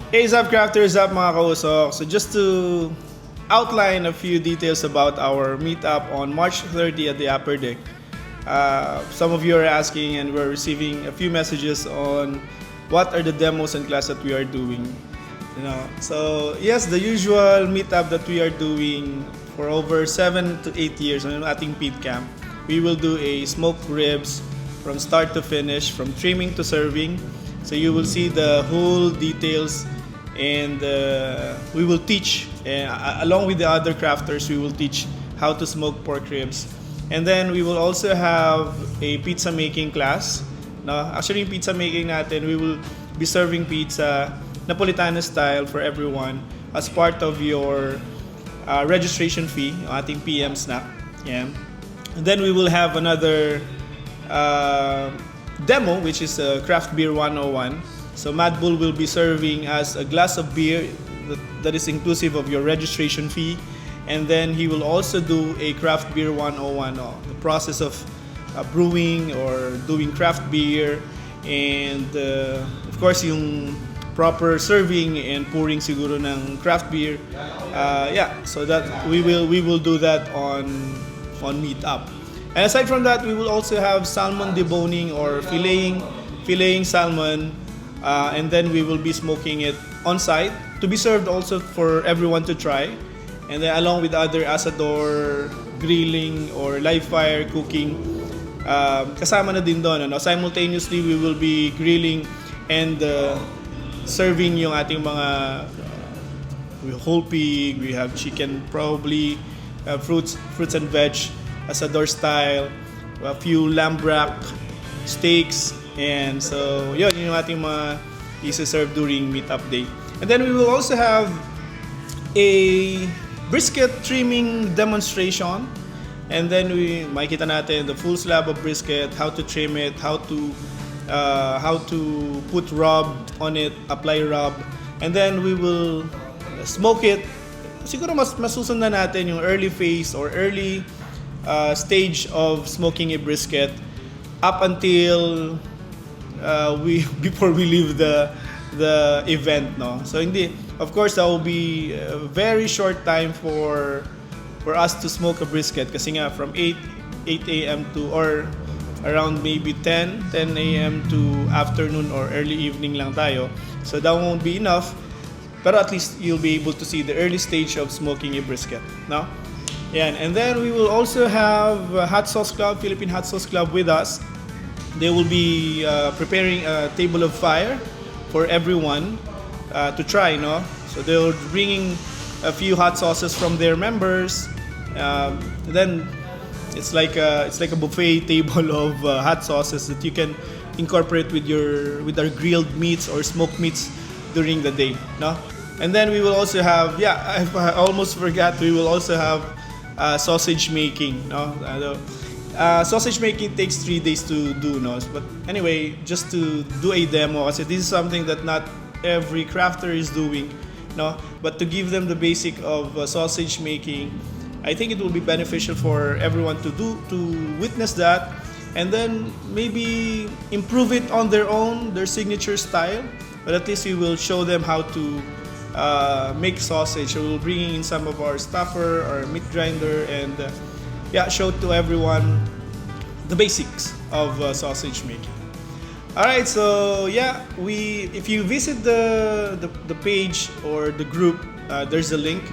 Hey, Zap Crafters, Zap mga kausok. So just to outline a few details about our meetup on March 30 at the Upper Deck. Some of you are asking and we're receiving a few messages on what are the demos and class that we are doing. So yes, the usual meetup that we are doing for over 7 to 8 years on ating Pit Camp. We will do a smoked ribs from start to finish, from trimming to serving. So you will see the whole details, and we will teach, along with the other crafters, we will teach how to smoke pork ribs. And then we will also have a pizza making class. No? Actually, yung pizza making natin, we will be serving pizza Napolitano style for everyone as part of your registration fee, yung ating PM snack. Yeah. And then we will have another demo, which is Craft Beer 101. So Madbul will be serving as a glass of beer that is inclusive of your registration fee. And then he will also do a Craft Beer 101, the process of brewing or doing craft beer. And of course, yung proper serving and pouring siguro ng craft beer. So that we will do that on Meetup. And aside from that, we will also have salmon deboning or filleting salmon, and then we will be smoking it on site to be served also for everyone to try. And then along with other asador, grilling, or live fire cooking, kasama na din doon. Simultaneously, we will be grilling and serving yung ating mga whole pig. We have chicken, probably fruits and veg, asador style, a few lamb rack, steaks, and so yun yung ating mga isa-serve during meetup day. And then we will also have a brisket trimming demonstration, and then makikita natin the full slab of brisket, how to trim it, how to put rub on it, apply rub, and then we will smoke it. Siguro mas masusundan natin yung early phase or early stage of smoking a brisket up until before we leave the event, no. So hindi, of course, that will be a very short time for us to smoke a brisket kasi nga from 8 a.m. to or around maybe 10 a.m. to afternoon or early evening lang tayo. So that won't be enough, pero at least you'll be able to see the early stage of smoking a brisket, no? Yan. And then we will also have Hot Sauce Club, Philippine Hot Sauce Club with us. They will be preparing a table of fire for everyone to try, no? So they're bringing a few hot sauces from their members. Then it's like a buffet table of hot sauces that you can incorporate with our grilled meats or smoked meats during the day, no? And then we will also have, I almost forgot, we will also have sausage making, no? Sausage making takes 3 days to do, no? But anyway, just to do a demo, kasi this is something that not every crafter is doing, no? But to give them the basic of sausage making, I think it will be beneficial for everyone to witness that, and then maybe improve it on their own, their signature style. But at least we will show them how to make sausage. So we'll bring in some of our stuffer, our meat grinder, and show to everyone the basics of sausage making. Alright, so if you visit the page or the group, there's a link.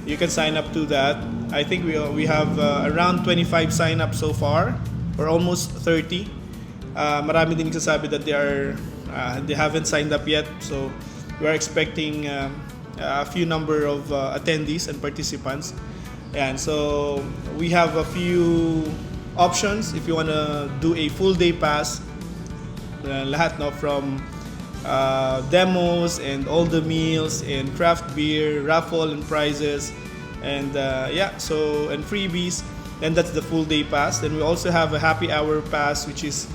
You can sign up to that. I think we have around 25 sign up so far, or almost 30. Marami din nagsasabi that they haven't signed up yet, so we are expecting a few number of attendees and participants. And so we have a few options if you want to do a full day pass. Lahat, no, from demos and all the meals and craft beer, raffle and prizes, and and freebies. Then that's the full day pass. Then we also have a happy hour pass, which is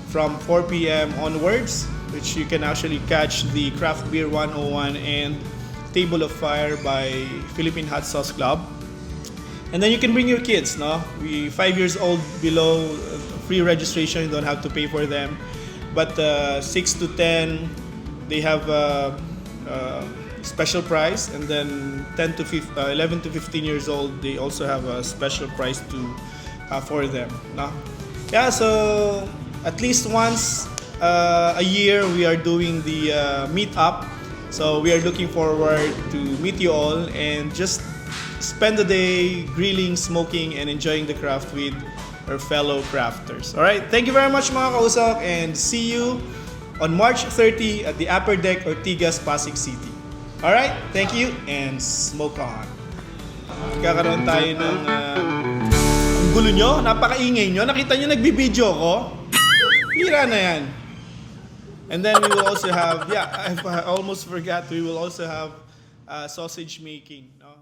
from 4 p.m. onwards, which you can actually catch the Craft Beer 101 and Table of Fire by Philippine Hot Sauce Club. And then you can bring your kids, no? 5 years old below, free registration, you don't have to pay for them. But 6 to 10, they have special price, and then 11 to 15 years old, they also have a special price for them. No? Yeah, so at least once a year we are doing the Meetup. So we are looking forward to meet you all and just spend the day grilling, smoking, and enjoying the craft with our fellow crafters. All right, thank you very much mga kausap, and see you on March 30 at the Upper Deck Ortigas, Pasig City. All right, thank you and smoke on. Kakaroon tayo ng ang gulo nyo, napakaingay nyo. Nakita nyo nagbibideo ko? Hira na yan. And then we will also have, I almost forgot, we will also have sausage making. No?